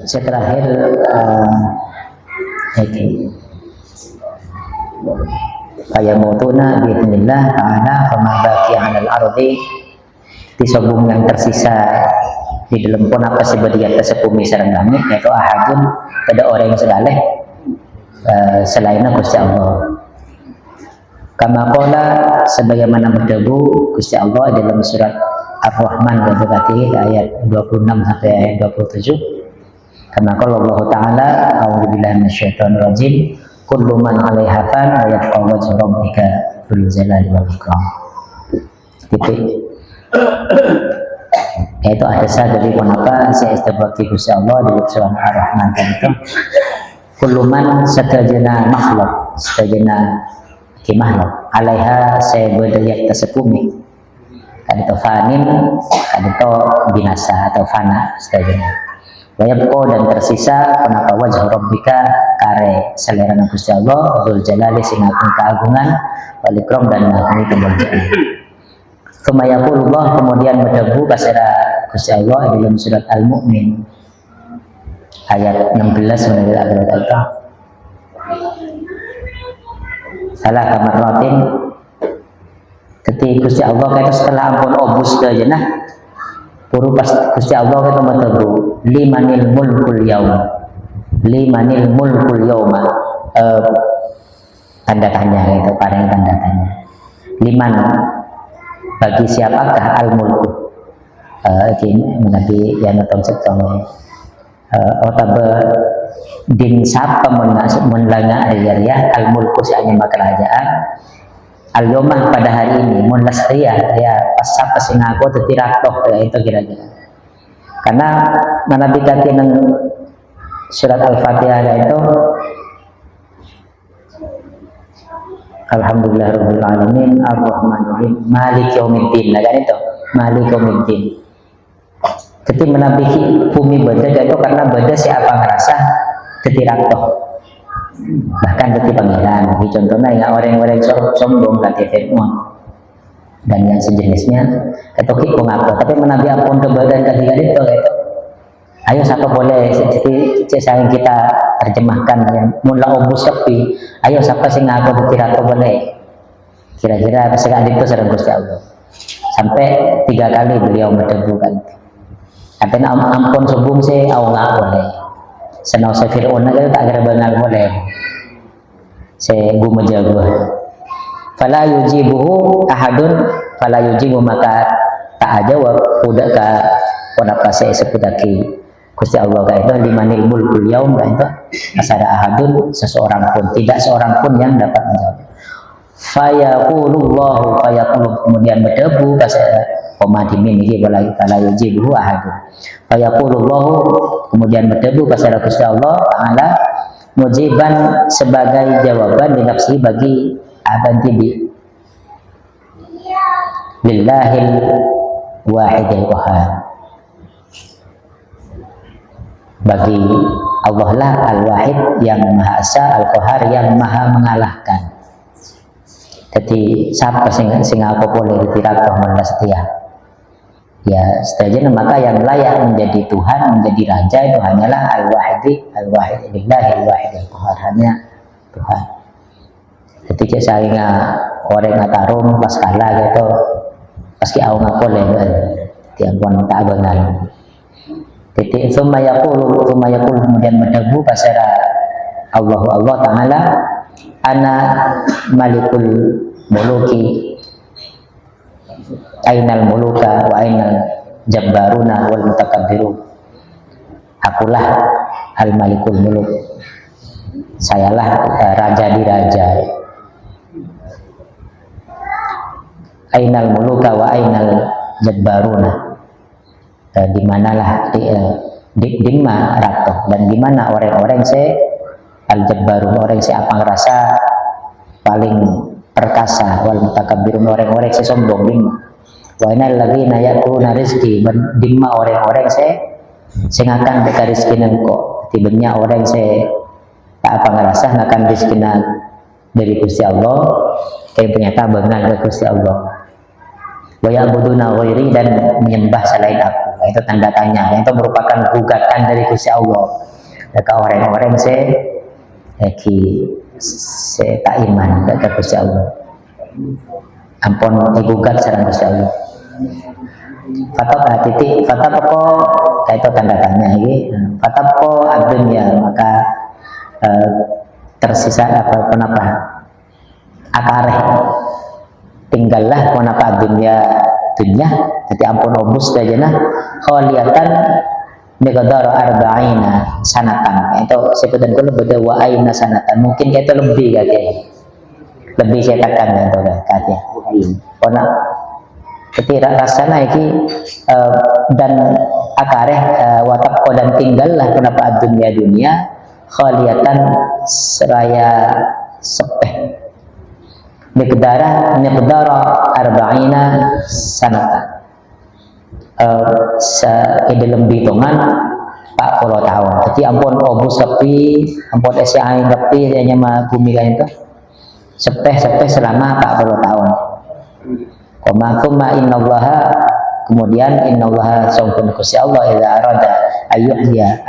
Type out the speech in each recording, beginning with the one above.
Saya terakhir fayamutuna biidznillah ta'ala fama baqiya 'alal ardi, tisabung yang tersisa di dalam pun apa sebadiat tesepumi sareng langit yaitu ahadun, pada orang yang sedaleh selain Gusti Allah. Kama qala, sebagaimana berdebu Gusti Allah dalam surat Ar-Rahman ayat 26 sampai ayat 27. Kama qala Allah Ta'ala, a'udzubillahi minasyaitonir rajim, kullu man 'alaiha fan wa yabqa wajhu rabbika dzul jalali wal ikram. Titik. Yaitu ada dari kenapa saya istabaki Gusti Allah di surat Ar-Rahman itu. Kullu man satajana makhluk, satajana makhluk 'alaiha, saya berdaya tasepumi. Kadito fanin, kadito binasa atau fana satajana. Wayabko, dan tersisa kenapa wajah rabbika kare selera Gusti Allah dzul jalali sing agung keagungan wal ikram dan ngapungi kemuliaan. Kemayaqulullah, kemudian berdebu kasera Gusti Allah dalam surat Al-Mu'min ayat 16 menurut agama salah kamaratin ketika Gusti Allah kata setelah ampun obus ke jenah puru pas Gusti Allah kata berdebu limanil mulkul yauma, limanil mulkul yauma, tanda tanya itu, pareng tanda tanya. Liman, bagi siapakah al mulku? Ini menjadi yang nonton setong. Otabe din sapa menlanga ya al mulku sianya kerajaan. Al yauma pada hari ini, munlasria ya pas sapa sing aku tetiratok ya itu kira-kira. Karena Nabi kata nang surat Al-Fatihah itu Alhamdulillahirabbil alamin arrahmanirrahim maliki yaumiddin, kan itu maliki yaumiddin. Ketika menabihi bumi beda itu karena beda siapa ngerasa ketirakoh, bahkan ketika pangeran. Contohnya yang orang-orang sombong kata Fir'aun dan yang sejenisnya ketoki mengaku, tapi menabi ampun kebadan ketika itu ayo siapa boleh jadi sayang kita terjemahkan yang mula obus sepi, ayo siapa sing ngaku kira-kira boleh, kira-kira sekali itu sering Gusti Allah sampai 3 kali beliau berdebu kan katanya ampun subung sih awal boleh senau sefirun aja tak kira bengal boleh saya gumejago fala yujibuhu ahadun, fala yujibu maka tak jawab udah ka kenapa saya sepudaki Gusti Allah itu limanil mulkul yaum itu asada ahadun, seseorang pun tidak seorang pun yang dapat menjawab. Fayaqulullahu, fayaqulu, kemudian berdebu kasih komadimin ini balai fala yujibuhu ahadun. Fayaqulullahu, kemudian berdebu kasih Gusti Allah Ta'ala mujiban sebagai jawaban dinafsi bagi aban tibi lillahil wahidil qahar, bagi Allah lah al-wahid yang maha esa, al-qahar yang maha mengalahkan. Jadi siapa sing aku boleh ditirak rahman setia ya setajana, maka yang layak menjadi Tuhan, menjadi Raja itu hanyalah al-wahid lillahi al-wahid al-qahar, hanya Tuhan. Ketika saya orang ngatarung pas kalah gitu paski awang aku boleh tiap pun tak benar. Titik summa yaqulu kemudian berdebu pasara Allah Ta'ala ana malikul muluki ainal muluka wa ainal jabbaruna wal mutakabbirun, akulah al malikul muluk, sayalah raja di raja. Ainal muluka wa ainal jabbaruna, di manalah di mana ratu dan di mana orang-orang al jabbarun, orang apa ngerasa paling perkasa, wal mutakabbirun, orang-orang sombong dimma. Wa innal ladzina ya'kuluna rizqi, dimma orang-orang sing akan beka rezeki nengko, tibenya orang tak apa ngerasa akan rezeki dari Gusti Allah, kayak ternyata benar dari Gusti Allah. Wa ya'buduna ghairi, dan menyembah selain aku. Itu tanda tanya. Itu merupakan gugatan dari Gusti Allah. Ke orang-orang tak iman ke Gusti Allah. Ampun digugat sareng Gusti Allah. Fatapako itu tanda tanya ini. Fatapako ad-dunya, maka tersisa kenapa akareh tinggallah kenapa dunia jadi ampun obus dajana khaliyatan biqadar arba'ina sanatan. Itu sebutan kula beda wa aina sanatan, mungkin itu lebih lebih saya katakan itu katanya karena ketika rasana iki dan akareh watak dan tinggallah kenapa dunia khaliyatan seraya sepeh miqdara arba'ina sanatan dalam hitungan 40 tahun. Jadi ampun obus sepi, ampun esi aing sepi, hanya mah bumi kan itu sepeh selama 40 tahun. Kuma innallaha, kemudian innallaha sawfun Gusti Allah idza arada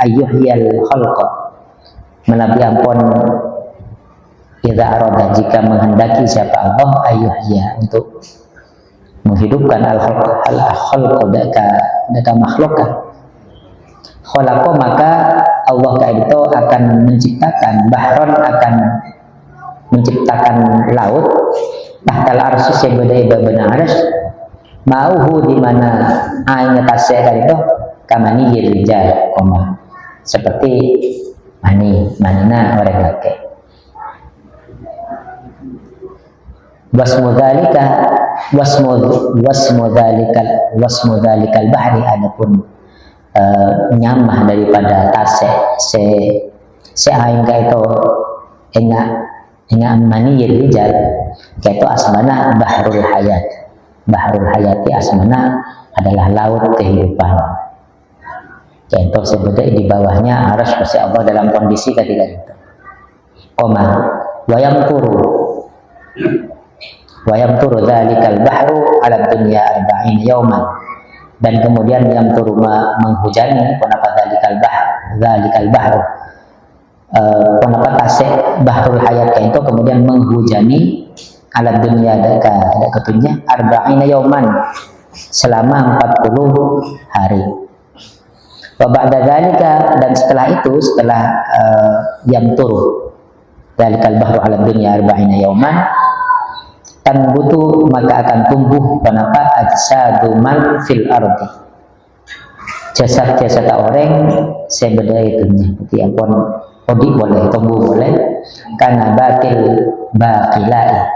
ayyuhyal khalqa, menabi ampun idza arada jika menghendaki siapa Allah ayyuhya untuk menghidupkan al-khalqa daka makhlukah khalaqo, maka Allah itu akan menciptakan bahron, akan menciptakan laut tahtal arsy sebeda benar arsy mauhu di mana aingnya tasyakan itu kamani rijal koma seperti manina orang laki. Wasmu dzalikal bahri, adapun nyamah daripada tase se aing itu enga mani rijal itu asmana bahrul hayati asmana adalah laut kehidupan. Contoh sebutnya di bawahnya arasy Gusti Allah dalam kondisi ketika itu wayam turu dzalikal bahru ala dunya 40 yauman, dan kemudian yang turu menghujani kenapa dzalikal bahru kenapa tasik bahrul hayat itu kemudian menghujani ala dunya ada ketunya 40 yauman selama 40 hari. Wa ba'da dzalika, dan setelah itu yang turu dzalikal bahru ala dunya 40 yauman kan butuh, maka akan tumbuh kenapa ajsaduman fil ardi, jasad orang sebeda itunya. Jadi ampun odi boleh, tumbuh boleh, karena bakilai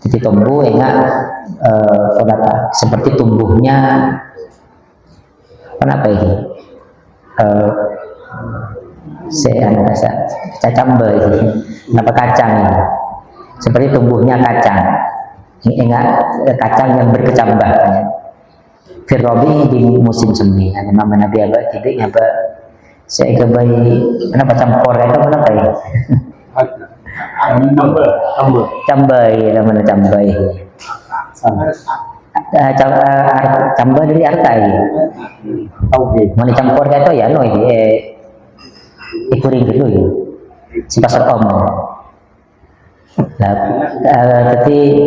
jadi tumbuh enggak kenapa seperti tumbuhnya kenapa ini saya rasa cacambe ini kenapa kacang ini seperti tumbuhnya kacang. Ingat kacang yang berkecambah ya. Firrobi di musim semi. Ada nama Nabi Abad tidak apa? Saya kebayi kenapa campur itu kenapa ya? Cambai namanya cambai. Cambai dari artai. Mau dicampur kayak itu ya, no ikuring dulu ya. Sepasar omong. Jadi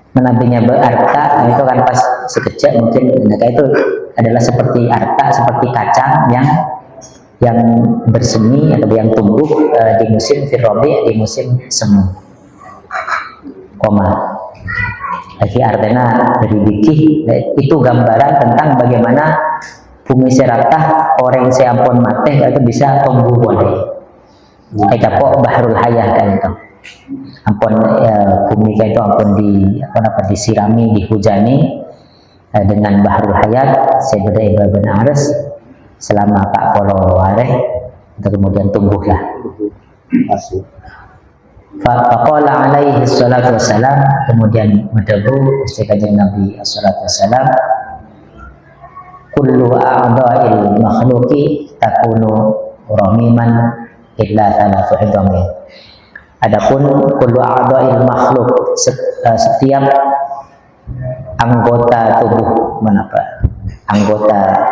menabinya berarta itu kan pas sekejap mungkin mereka itu adalah seperti arta, seperti kacang yang bersemi atau yang tumbuh di musim firrobi, di musim semu. Lagi artinya dari bikih itu gambaran tentang bagaimana bumi seratah orang seampun mati itu bisa tumbuh boleh. Kita kok bahrul hayah kan itu. Ampun bumi itu ampun disirami, dihujani dengan bahrul hayat sebeda ibn aras selama 40 hari itu kemudian tumbuhlah. Faqala alaihi salatu wassalam, kemudian mendebu Kanjeng Nabi sallallahu alaihi wasallam, kullu a'dha'il makhluqi takunu ramiman illa thalathu idhamin. Adapun kullu a'dha'il makhluk, setiap anggota tubuh anggota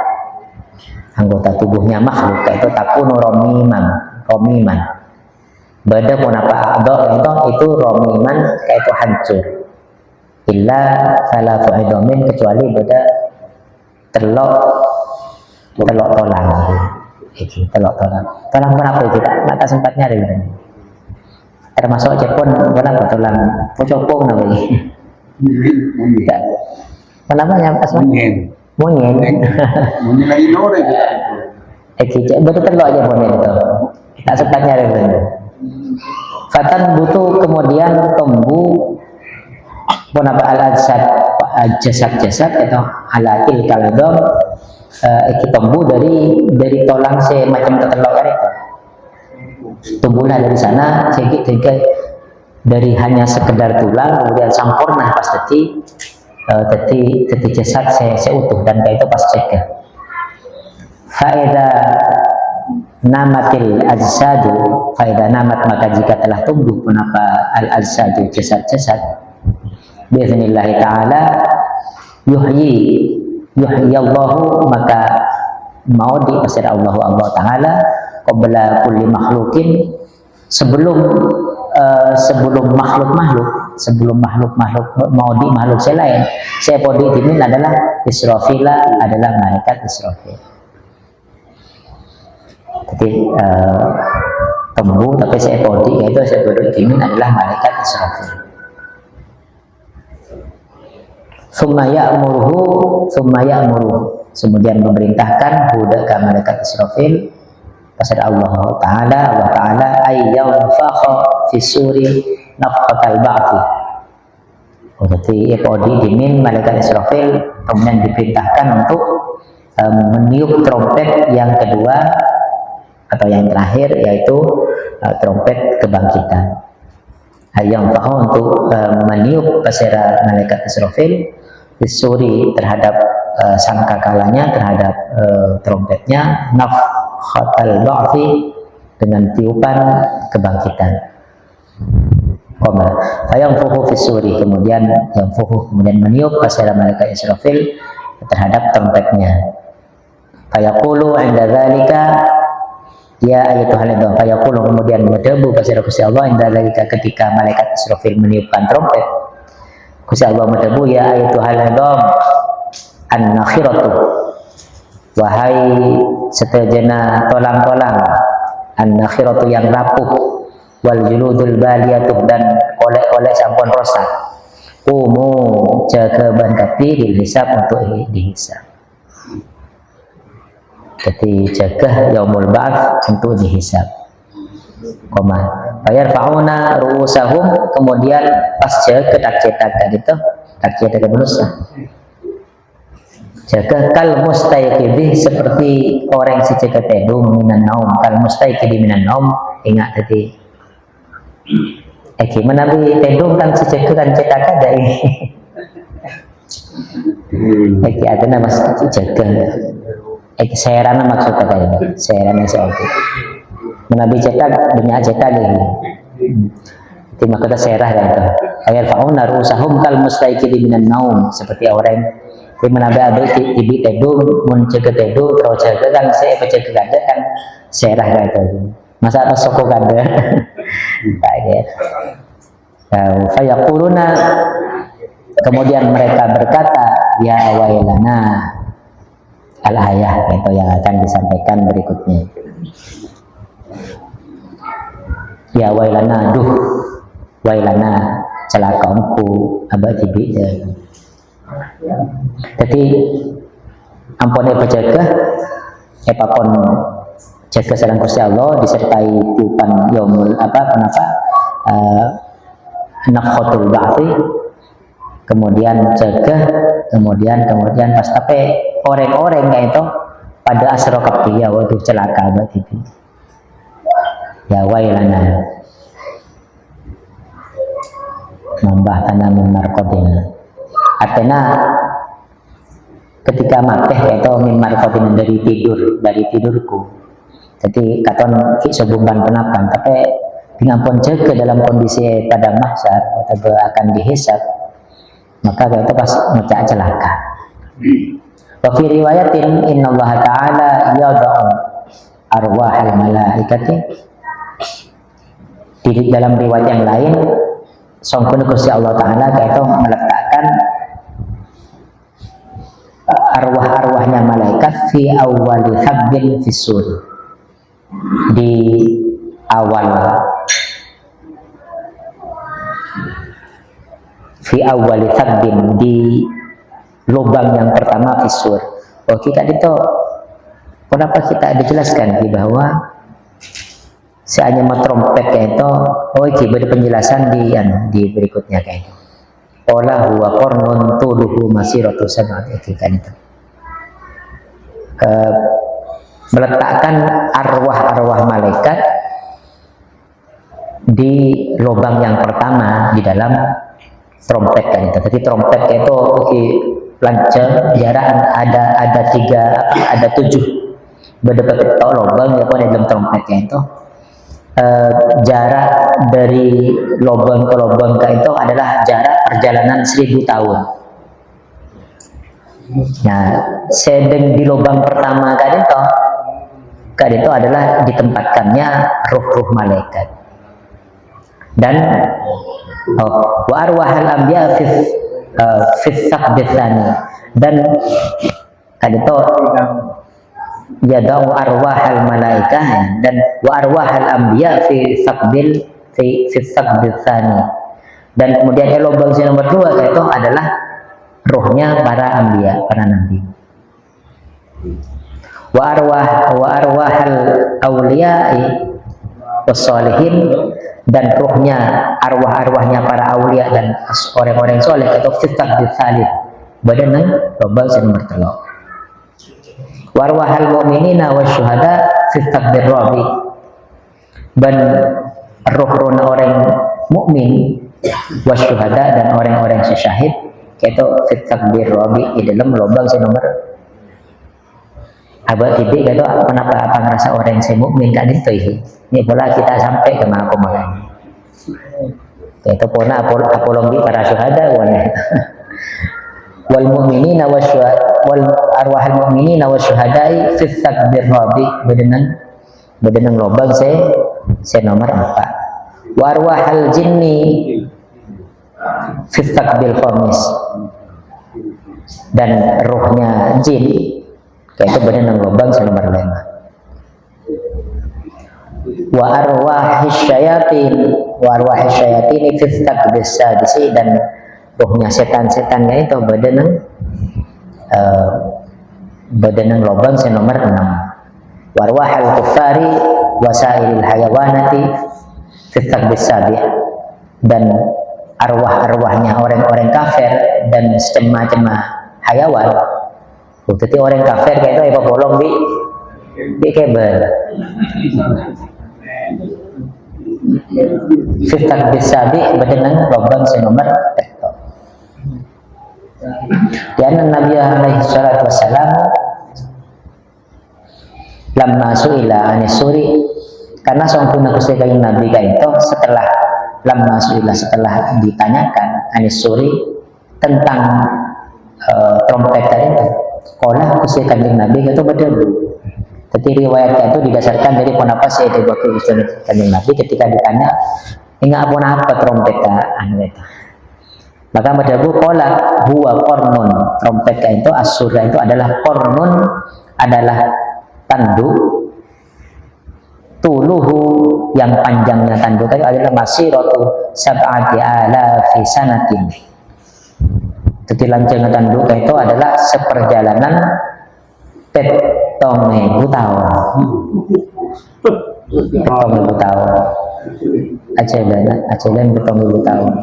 tubuhnya makhluk, yaitu takunu romiman. Bada pun apa itu romiman, yaitu hancur. Illa salatu idomin, kecuali beda telok tolang. Tolang pun apa itu? Tak sempat nyari. Termasuk cepon tolang pocopong namanya. Kenapa nyampe asma? Mungkin lagi nore betul telok aja momen itu. Tak sempat nyari benar. Fatan butuh kemudian tumbuh punapa al-ajsad jasad atau alatil kalidom tumbuh dari tolang semacam telok itu. Tumbuhlah dari sana sehingga dari hanya sekedar tulang kemudian sampurna pas teti jasad seutuh dan kayak itu pas cegah. Faedah namatil ajsadu, faedah namat maka jika telah tumbuh punapa al ajsadu jasad biiznillah taala yuhyi Allahu, maka mau dipasir Allah taala qabla kulli makhlukin, sebelum makhluk makhluk selain saya podi ini adalah Israfila, adalah malaikat Israfil. Jadi tumbuh tapi saya podi yaitu saya podi ini adalah malaikat Israfil. Summa ya'muruhu, kemudian memerintahkan budak malaikat Israfil pasal Allah Ta'ala ayyam fakha fi suri nafkhatal ba'thi. Jadi podi dimin malaikat Israfil kemudian diperintahkan untuk meniup trompet yang kedua atau yang terakhir, yaitu trompet kebangkitan. Ayyam fakha untuk meniup pasal malaikat Israfil disuri terhadap sangkakalanya, terhadap trompetnya, nafkhatal ba'thi, dengan tiupan kebangkitan. Fayamfuhu fisuri, kemudian meniup pasal malaikat Israfil terhadap trompetnya. Fayaqulu 'inda dzalika ya ayyatuhal idham, fayaqulu, kemudian mendebu pasal Gusti Allah 'inda dzalika, ketika malaikat Israfil meniupkan trompet, Gusti Allah mendebu ya ayyatuhal idham an-nakhiratu, wahai setajana tolang-tolang, an-nakhiratu yang rapuh, wal juludul baliyatuh, dan oleh sampun rosak, jaga bandapi dihisab untuk dihisab. Jadi jaga yaumul ba'ats untuk dihisab. Bayar fauna ruusahum, kemudian pas jaga tak tadi itu tak cetak berusaha. Jaga kal mustaiqidhi, seperti orang si jaga tedung minan naum, kal mustaiqidhi minan naum, ingat tadi. Gimana bi tedung kan si jaga kan cetak ada ini. Ada nama si jaga. Serana maksudnya kayak serana seperti. Menabi cetak dunia cetak lagi. Terima kasih serah kan itu. Ayat fauna rusahum kal mustaiqidhi minan naum, seperti orang di menabi abe tibi tedung mencegah tedung terus jaga kan saya penjaga ganda kan serah kan itu. Masa apa soko ganda? Tak ada. Fayaquluna, kemudian mereka berkata ya wailana, al-ayah itu yang akan disampaikan berikutnya. Ya wailana, duh wailana, celakaanku abad tibi. Jadi ampun pejaga epapon jaga sareng Gusti Allah disertai tiupan yaumul nafkhatul ba'thi, kemudian jaga, kemudian pas tapi orang-orang kayak itu pada asrokat dia waktu celaka abad itu. Ya wailana, nambah tanah min marqadina, artinya ketika mateh itu min marqadina, dari tidurku. Jadi katon sebumban penapan, tapi dengan pun jaga dalam kondisi pada mahsyar atau akan dihisab, maka itu pas ngecak celaka. Wa fi riwayatin innallaha ta'ala yada'u arwahal malaikati. Di dalam riwayat yang lain songkun Gusti Allah Ta'ala kaitu meletakkan arwah-arwahnya malaikat fi awwali thabbin fisur, di awal fi awwali thabbin, di lubang yang pertama fisur. Oke, tadi itu kenapa kita dijelaskan bahwa hanya mau trompet kayak itu, beri penjelasan di berikutnya kayak itu. Ola huwa qarnun tuluhu masiratu sab'ati kan itu. Meletakkan arwah-arwah malaikat di lubang yang pertama di dalam trompet kan itu. Jadi trompet itu lancar jarak ada 7 berdebat lubang ya di dalam trompetnya itu. Jarak dari lubang ke lubang itu adalah jarak perjalanan 1000 tahun. Nah, sedang di lubang pertama kan itu adalah ditempatkannya ruh-ruh malaikat. Dan wa arwahal anbiya fi tsaqbitsani, dan kan itu yadau arwahal malaikah, dan wa arwahal anbiya fi tsaqbitsani, dan kemudian lubang yang nomor 2 yaitu adalah ruhnya para anbiya, para nabi. Wa arwahal awliya'i wassalihin, dan ruhnya arwah-arwahnya para aulia dan orang-orang soleh itu fi tsaqbitsani, badan lubang yang nomor 3. Warwahal mu'minina wasyuhada fi takbir rabi, dan ruh-ruh orang mukmin wasyuhada dan orang-orang syahid itu fi takbir rabi di dalam lubang nomor abad titik itu. Apa ngerasa orang yang mukmin kan itu ini pula kita sampai ke makom itu puna apologi para syuhada wal mu'minina wal arwahal mu'minina wasyuhada'i fi takbir rabi, bedenang lubang saya nomor 4. Wa arwahal jinni fi takbir khamis, dan ruhnya jin yaitu bedenang lubang saya nomor 5. Wa arwahis syayatin fi takbir sadisi, dan ruhnya setan-setannya itu badanang lubang nomor 6. Warwahal kuffari wasailil hayawanati fi takbis sabi', dan arwah-arwahnya orang-orang kafir dan semacam hayawan. Jadi orang kafir kayak itu bolong di kabel fi takbis sabi' badanang lubang nomor 3. Dan Nabi alaihi salatu wassalam lamma su'ila anis suri, karena sempurna Gusti Kanjeng Nabi itu setelah lamma su'ila, setelah ditanyakan anis suri tentang trompet tadi, qala Gusti Kanjeng Nabi itu berdebu. Jadi riwayatnya itu didasarkan dari pendapat Sayyidina Gusti Kanjeng Nabi ketika ditanya ingat apa trompet itu. Maka berdebu qala huwa qarnun, trompet itu as-surah itu adalah qarnun, adalah tanduk, tuluhu yang panjangnya tanduk itu adalah masiratu sab'ati alafi sanatin. Jadi lancang tanduk itu adalah seperjalanan 7.000 tahun. 7.000 tahun. Ajalan 7.000 tahun.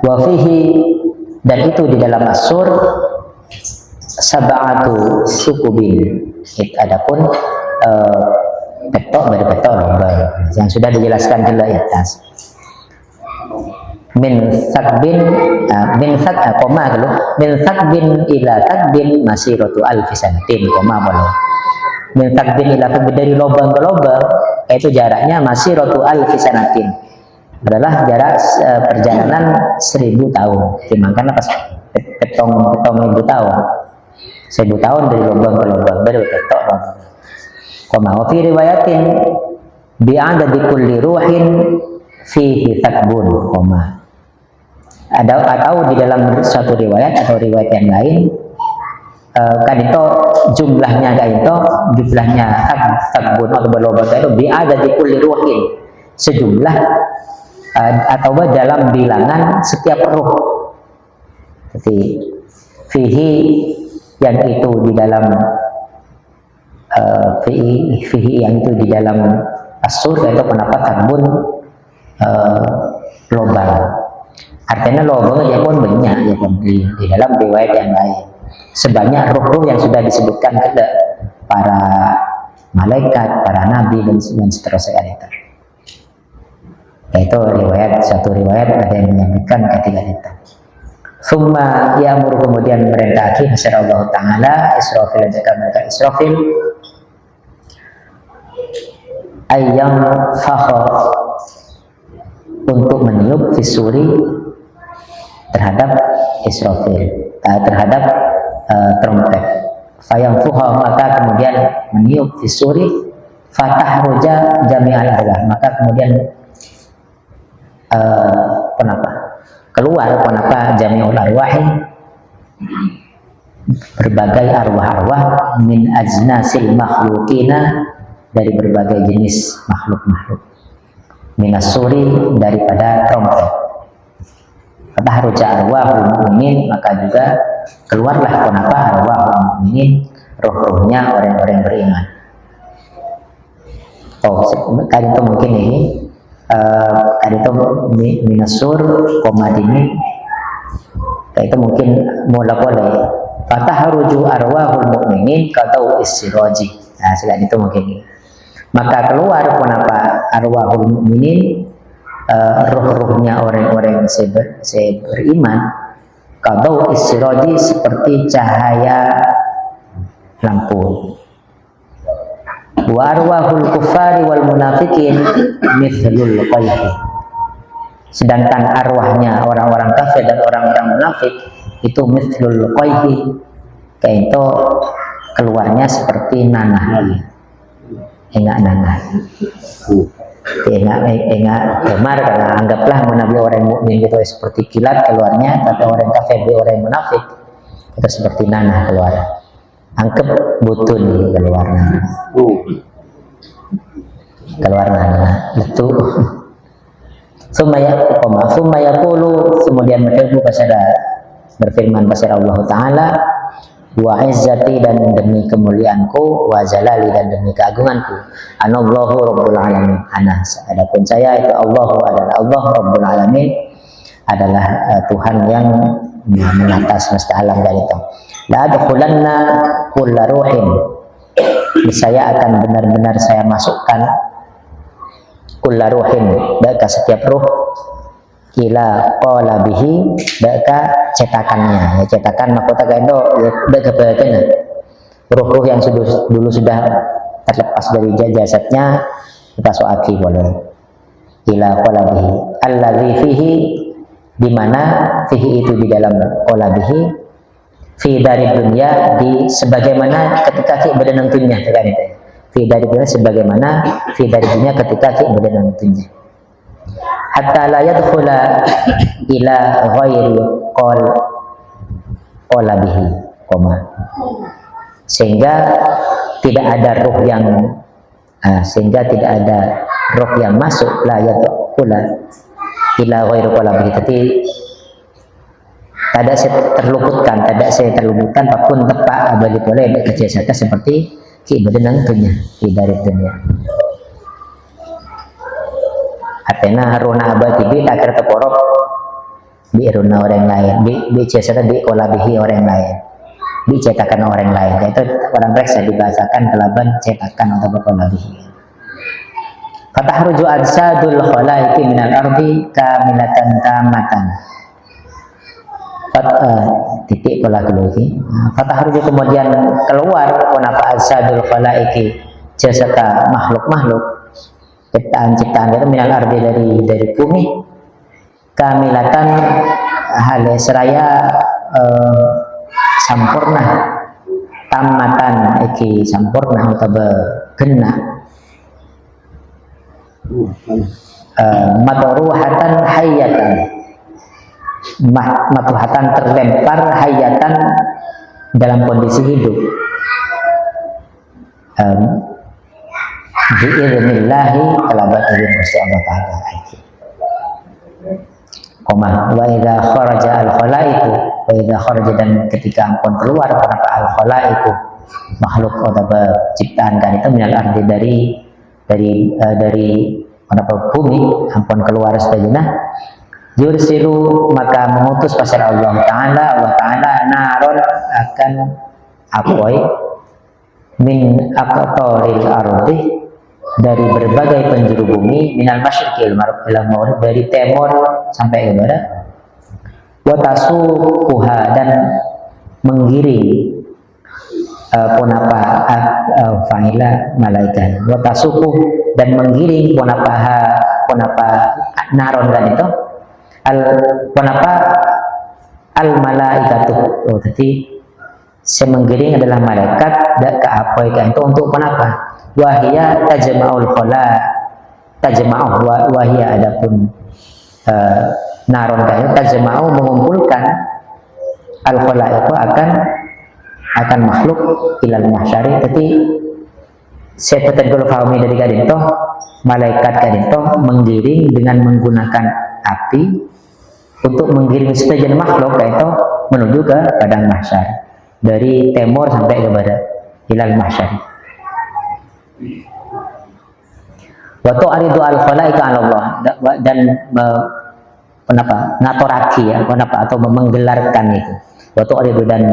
Wafihi, dan itu di dalam asur sab'atu sukubin. Adapun petok yang sudah dijelaskan di atas. Min sakbin ila takbin masiratu alfi sanatin, boleh. Min takbin ila takbin, dari lubang ke lubang itu jaraknya masiratu alfi sanatin, adalah jarak perjalanan 1000 tahun. Dimakan pas petong 1000 tahun. 1000 tahun dari lubang ke lubang baru ketok. Koma wa fi riwayatin bi'adadi kulli ruhin fihi takbun, koma. Atau di dalam suatu riwayat atau riwayat yang lain kan itu jumlahnya takbun atau berlobak itu bi'adadi kulli ruhin, sejumlah atau dalam bilangan setiap ruh. Jadi fihi yang itu di dalam fihi yang itu di dalam asur, yaitu pendapat takbun lobang. Artinya lobang dia pun banyak ya di dalam riwayat yang lain. Sebanyak ruh-ruh yang sudah disebutkan ke para malaikat, para nabi dan seterusnya itu. Yaitu satu riwayat ada yang menyampaikan ketika itu. Summa ya'muru, kemudian merintahkan Allah Ta'ala Israfil, jika mereka Israfil ayyam fakha, untuk meniup fisuri terhadap Israfil, terhadap trompet. Fayam fuha, maka kemudian meniup fisuri, fatah roja jami'al arwah, maka kemudian keluar jami'ul arwahi, berbagai arwah-arwah, min ajnasil makhlukina, dari berbagai jenis makhluk-makhluk, minas suri, daripada trompet. Fatah roja arwahul mu'minin, maka juga keluarlah arwahul mu'minin, roh-rohnya orang-orang beriman. Kali itu mungkin ini kali itu minasur komadini, itu mungkin mula boleh fatah ruju arwahul mu'minin kata istiraji. Nah, selain itu mungkin maka keluar arwahul mu'minin, roh-rohnya orang-orang yang beriman, kata istiraji, seperti cahaya lampu. Wa arwahul kufari wal munafikin mithlul qayhi, sedangkan arwahnya orang-orang kafir dan orang-orang munafik itu mithlul qayhi, yaitu keluarnya seperti nanah, enggak nanah, enggak gemar, karena anggaplah Nabi orang mukmin itu seperti kilat keluarnya, tapi orang kafir orang munafik itu seperti nanah keluar. Angkep butun keluar nana itu. Sumaya qulu, kemudian berfirman pasal Allah Ta'ala, wa izzati, dan demi kemuliaanku, wa jalali, dan demi keagunganku, anallahu rabbul alamin, adapun saya itu Allahu adalah Allah rabbul alamin, adalah Tuhan yang mengatas semesta alam dari itu. La adkhulanna kulla ruhin, saya akan benar-benar saya masukkan kulla ruhin, daka setiap ruh, ila qala bihi, daka cetakannya, ya cetakan mahkota kaindo ya daka bagian ruh-ruh yang dulu sudah terlepas dari jasadnya kita soaki boleh, ila qala bihi allazi fihi, di mana fihi itu di dalam qala bihi, fi dari dunia, di sebagaimana ketika ki berdenang dunia, kan itu. Fi dari dunia sebagaimana fi dari dunia ketika ki berdenang dunia. Hatta la yadkhula ila ghairi qala bihi, sehingga tidak ada roh yang masuk, la yadkhula ila ghairi qala bihi, jadi tidak saya terluputkan apapun tepat abadi boleh kejasatan seperti ki berdenang dunia, ki dari dunia. Artinya runa abadi bi takir teporok bi runa orang lain, bi jasatan bi kolabihi orang lain, bi cetakan orang lain. Itu orang reksa dibahasakan kelaban cetakan atau kolabihi. Fatahruju adsadul khalaiki minal ardi kamilatan tamatan. Titik pola lagi. Fatahruju, kemudian keluar kenapa asadul khalaiki, jasata makhluk-makhluk ciptaan-ciptaan itu minal ardi dari bumi, kamilatan hal seraya sampurna, tamatan iki sampurna utawa genna, matruhatan hayatan, matruhatan terlempar, hayatan dalam kondisi hidup, bi'idhnillahi kelabat izin Gusti Allah Ta'ala. Koma wa idza kharaja al khalaiqu, wa idza kharaja, dan ketika ampun keluar apa al khalaiqu makhluk atau ciptaan kan itu minal ardi dari apa bumi, ampun keluar sedayana, yursilu maka mengutus pasal Allah Ta'ala naron akan apoy min aqtaril ardi, dari berbagai penjuru bumi, minal masyriqil maghrib, dari timur sampai ke barat, wa tasuquha, dan menggiring punapa fa'ila malaikat, wa tasuquh, dan menggiring punapa naron kan itu punapa al malaikatu. Oh, jadi semenggiring adalah malaikat ke apa itu untuk kenapa? Wahia tajma'ul khala, tajma'u wahia, adapun naron kayu tajma'u mengumpulkan al khala itu akan makhluk ilal mahsyari. Jadi saya betul fahami dari kadintoh, malaikat kadintoh menggiring dengan menggunakan api untuk menggiring sebagian makhluk itu menuju ke padang mahsyar, dari timur sampai ke barat, ilal mahsyari. Wa tu'ridu al-khalaiqa 'ala Allah, dan ngatoraki ya, atau menggelarkan itu. Wa tu'ridu, dan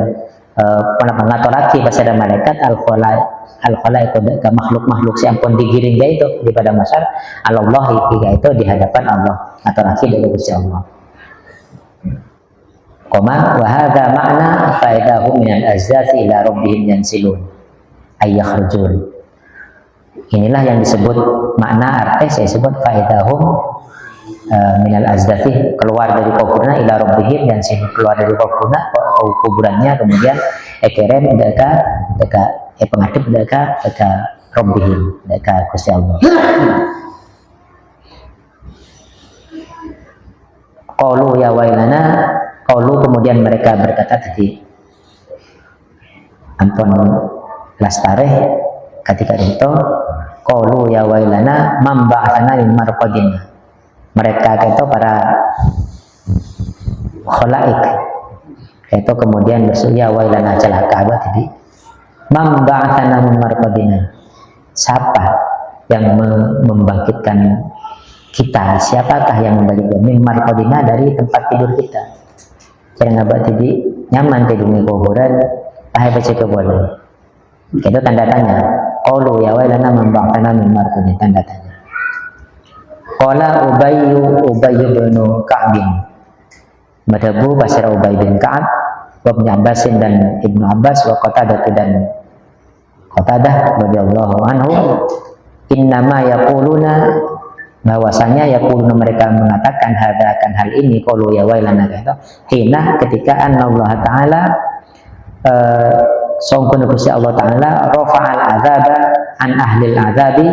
ngatoraki pada malaikat al-khalaiq ke makhluk-makhluk siapun digiring dia itu di padang mahsyar, Allah itu di hadapan Allah, ngatoraki dari Gusti Allah. Koma wa hadza ma'na fa'idahu min al-azdati ila rabbihim yansilun ay yakhrujun. Inilah yang disebut makna arti saya sebut faidahum minal azdati, keluar dari kuburna, ila rabbihim, dan keluar dari kuburannya, kemudian ekerem deka pengadep deka rabbihim, deka Gusti Allah. Qalu ya wailana, qalu, kemudian mereka berkata tadi ampun lastareh ketika itu, qalu ya wailana mamba'atsana min marqadina, mereka itu para khalaik itu kemudian berseru ya wailana, celaka apa tadi, mamba'atsana min marqadina, siapa yang membangkitkan kita, siapakah yang membangkitkan min marqadina, dari tempat tidur kita. Jangan abad tadi nyaman tidur di kuburan, ahai baca keboleh. Itu tanda tanya. Qalu ya wailana man ba'athana min marqadin, tanda tanya. Qala Ubay bin Ka'b, madhabu pasir Ubay bin Ka'ab, wa Ibnu Abbas dan Ibnu Abbas, wa Qatadah dan Qatadah radhiyallahu anhu, innama yaquluna, bahwasanya yaquluna mereka mengatakan hadza akan hal ini, qalu ya wailana gitu, hina ketika Allah Ta'ala songkun Gusti Allah Ta'ala rafa'al azaba an ahlil azabi,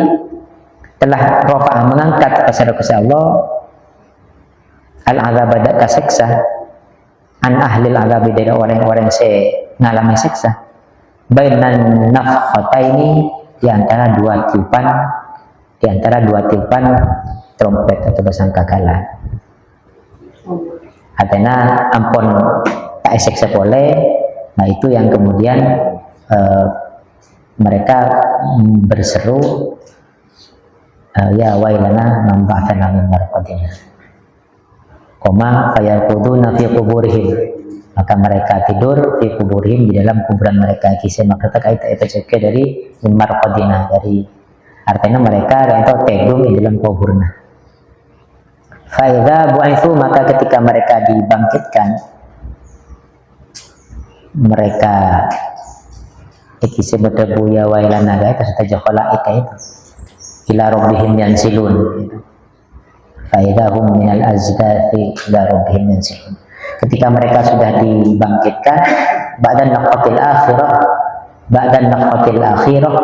telah rafa'ah mengangkat kepada Gusti Allah al azaba dak siksa, an ahlil azabi, dari orang-orang yang ngalami siksa, bainan nafkhataini, di antara dua tiupan trompet atau sangkakala. Artinya ampun tak siksa boleh. Nah itu yang kemudian mereka berseru ya wailana man ba'athana min marqadina, koma fayaquduna fi quburihim, maka mereka tidur fi quburihim, di dalam kuburan mereka, kisah maka terkait itu dari min marqadina, dari artinya mereka itu tegum di dalam kuburna. Fa idza bu'itsu, maka ketika mereka dibangkitkan, mereka ikisi berdebu ya wailana itu saja khalaika itu ila rabbihim yansilun. Faidahum minal azdathi ila rabbihim yansilun. Ketika mereka sudah dibangkitkan, ba'dan naqatil akhirah,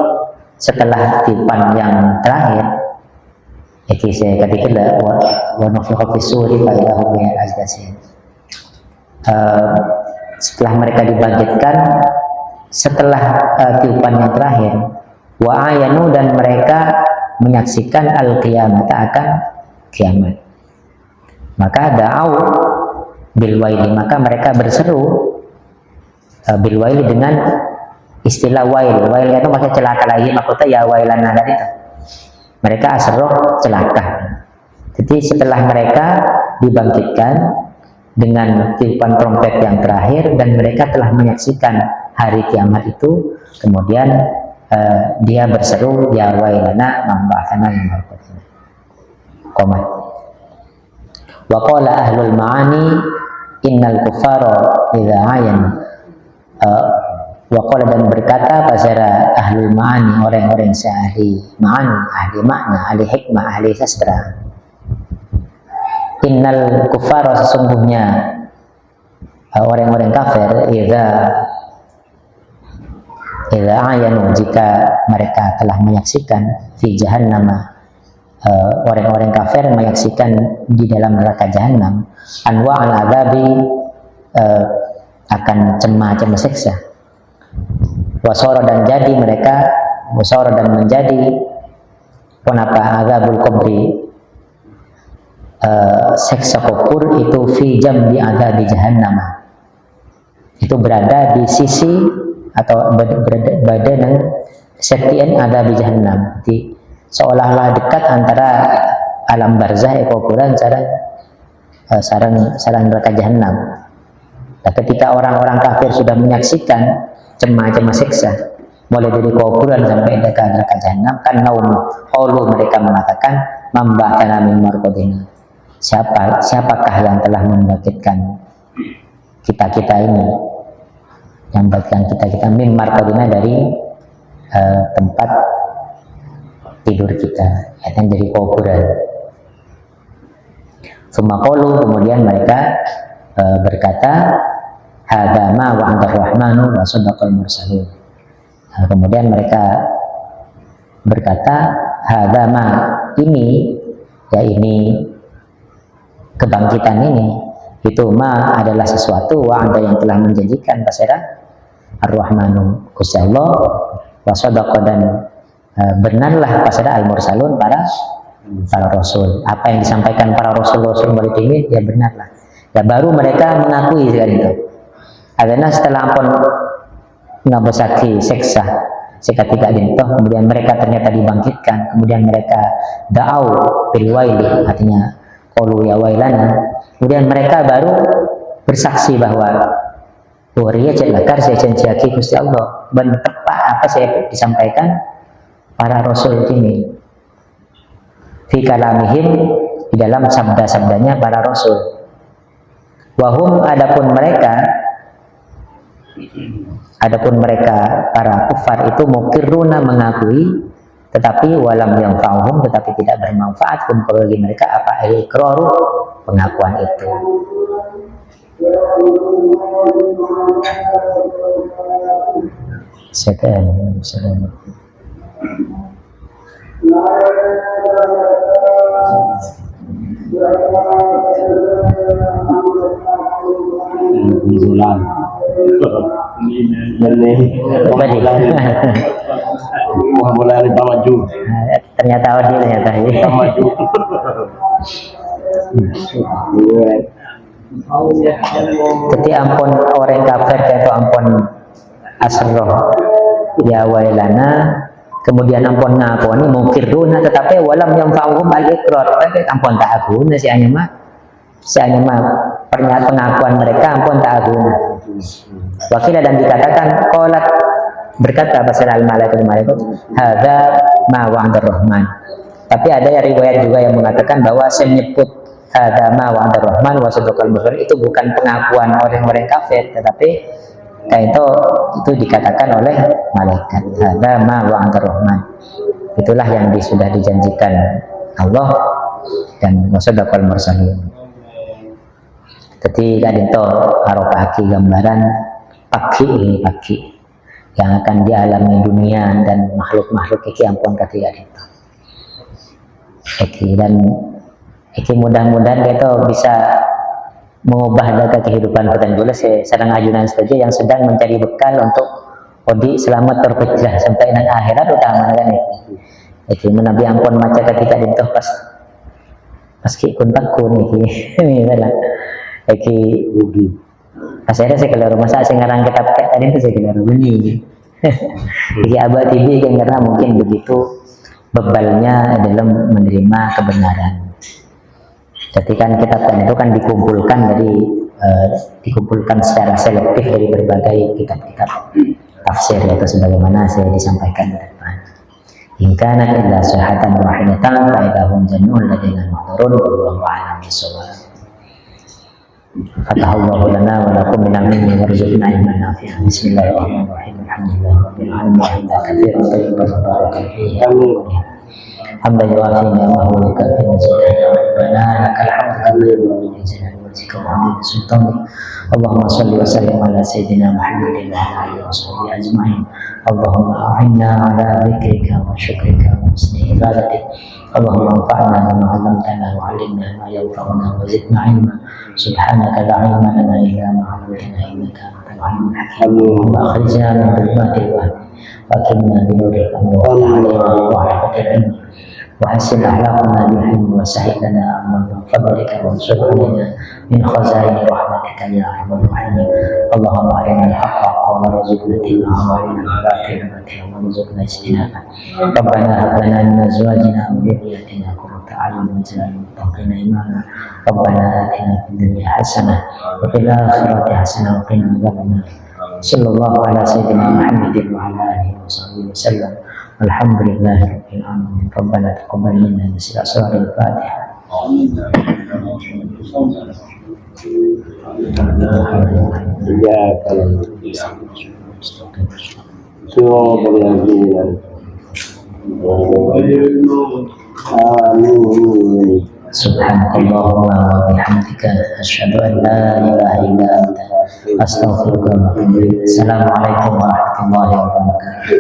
setelah tiupan yang terakhir, itu saya katakan wa nufikha fis suri faidahum minal azdathi. Setelah mereka dibangkitkan, setelah tiupan yang terakhir, wa ayanu, dan mereka menyaksikan al-qiyamah, akan kiamat, maka da'au bil waili, maka mereka berseru bil waili dengan istilah wail. Wail itu maksudnya celaka lagi, maksudnya ya wailana tadi itu. Mereka asroh celaka. Jadi setelah mereka dibangkitkan dengan tiupan trompet yang terakhir dan mereka telah menyaksikan hari kiamat itu, kemudian dia berseru ya wailana mamba'athana min marqadina. Qomat. Wa qala ahlul ma'ani innal kuffara idza ayan. Wa qala, dan berkata para ahlul ma'ani, orang-orang ahli ma'ani, ahli makna, ahli hikmah, ahli sastra. Innal kuffara, sesungguhnya orang-orang kafir, idza ayanu, jika mereka telah menyaksikan fi jahannam, orang-orang kafir menyaksikan di dalam neraka jahanam, anwa al-adzabi, akan macam siksa, wasara, dan jadi mereka wasara, dan menjadi kenapa azabul qabri, siksa kubur itu fi jambi adzabi jahannam, itu berada di sisi atau berada dengan setian adzabi jahannam, di seolah-olah dekat antara alam barzah kuburan sarang neraka jahanam. Nah, ketika orang-orang kafir sudah menyaksikan macam siksa mulai dari kuburan sampai ke neraka jahanam, kan mereka mengatakan mamba'athana min marqadina, siapakah yang telah membangkitkan kita ini, yang membangkitkan kita min marqadina, dari tempat tidur kita, yang dari kuburan. Sumaqalu, kemudian mereka berkata hadza ma wa'ada ar-rahmanu wa sadaqal mursalun. Kemudian mereka berkata hadza ma, ini ya, ini kebangkitan ini, itu ma adalah sesuatu wa'ada yang telah menjanjikan pasera ar-rahmanu Gusti Allah, wa sadaqa, dan benarlah pasada al-mursalun, para rasul. Apa yang disampaikan para rasul-rasul murid ini ya benarlah. Ya baru mereka mengakui sekali itu. Karena setelah ampun ngabosaki seksa seketika dintoh, kemudian mereka ternyata dibangkitkan, kemudian mereka da'au bil waili, artinya qalu ya wailana, kemudian mereka baru bersaksi bahwa wariya celakar saya janjiaki Gusti Allah, ben tepat apa saya disampaikan para rasul ini fi kalamihim, di dalam sabda-sabdanya para rasul. Wahum, adapun mereka para kufar itu mukirruna, mengakui, tetapi walam yang fa'uhum, tetapi tidak bermanfaat bagi mereka apa iqraru, pengakuan itu. Sekian. Bulan. Bulan di maju. Ternyata dia ternyata maju. Jadi ampun orang kafir itu ampun asroh ya wailana, kemudian ampun ngakoni mukirruna, tetapi walam yang fa'uhum al-iqrar, ampun ta'aguna si anyama pengakuan mereka ampun ta'aguna. Wakilah, dan dikatakan qalat, berkata pasal al-malaikat hadza ma wa'ada ar-rahman. Tapi ada riwayat juga yang mengatakan bahwa saya menyebut hadza ma wa'ada ar-rahman wa sadaqal mursalin itu bukan pengakuan orang-orang kafir, tetapi kayak itu dikatakan oleh malaikat hadza ma wa'ada ar-rahman. Itulah yang sudah dijanjikan Allah dan wasadaqal mursalin. Jadi kan itu harokaki gambaran pagi yang akan dialami dunia dan makhluk-makhluk iki ampun ketika itu. Dan mudah-mudahan kita bisa mengubah daga kehidupan kita dulu. Sedang ajunan saja yang sedang mencari bekal untuk odi selamat terpecah sampai nang akhirat utama kan iki menabi ampun maca ketika itu pas kun takun iki misalnya iki pas ada saya keluar masa saya ngarang kitab kayak tadi itu saya keluar bunyi iki abad tibi kan karena mungkin begitu bebalnya dalam menerima kebenaran. Jadi kan kitab itu kan dikumpulkan secara selektif dari berbagai kitab-kitab tafsir, atau sebagaimana saya disampaikan di depan. In kana illa sahatan wahidatan fa idahum jami'un ladaina muhdharun wallahu a'lam bissawab. Fatahallahu lana wa lakum min al-ilmi warzuqna ilman nafi'an. Bismillahirrahmanirrahim. Alhamdulillahirabbil alamin wa hamdan katsiran tayyiban mubarakan fihi. Hamdan yuwafi ni'amahu wa yukafi mazidahu. Rabbana lakal hamdu kama yanbaghi li jalali wajhika wa 'azimi sultanik. Allahumma shalli wa sallim ala sayyidina Muhammadin wa ala alihi wa sahbihi ajma'in. Allahumma a'inna ala dzikrika wa syukrika wa husni ibadatik. Allahumma anfa'na bima 'allamtana wa 'allimna ma yanfa'una wa zidna 'ilma. Subhanaka la 'ilma lana illa ma 'allamtana innaka antal 'alimul hakim. Allahumma akhrijna min dhulumatil wahmi wa akrimna bi nuril fahmi wa aftah 'alaina bi wahdatil 'ilmi wa hassin akhlaqana bil 'ilmi wa sahhil lana amrana bi fadlika wa ansur 'alaina min khazaini rahmatika ya arhamar rahimin. Allahumma arina al-haqqa wa warzuqna ittiba'ahu wa arina al-batila batila wa warzuqna ijtinabah. Rabbana hab lana min azwajina wa dhurriyyatina qurrata a'yun waj'alna lil muttaqina imama. Rabbana atina fid dunya hasanah wa fil akhirati hasanah wa qina adzabannar. Sallallahu ala sayyidina Muhammadin wa ala alihi wa sahbihi wasallam. Alhamdulillahi rabbil alamin. Rabbana taqabbal minna bi asraril Fatihah. Ya kalau semua berjalan. Amin. Subhanakallahumma wa bihamdika asyhadu an la ilaha illa anta astaghfiruka wa atubu ilaik. Assalamualaikum warahmatullahi wabarakatuh.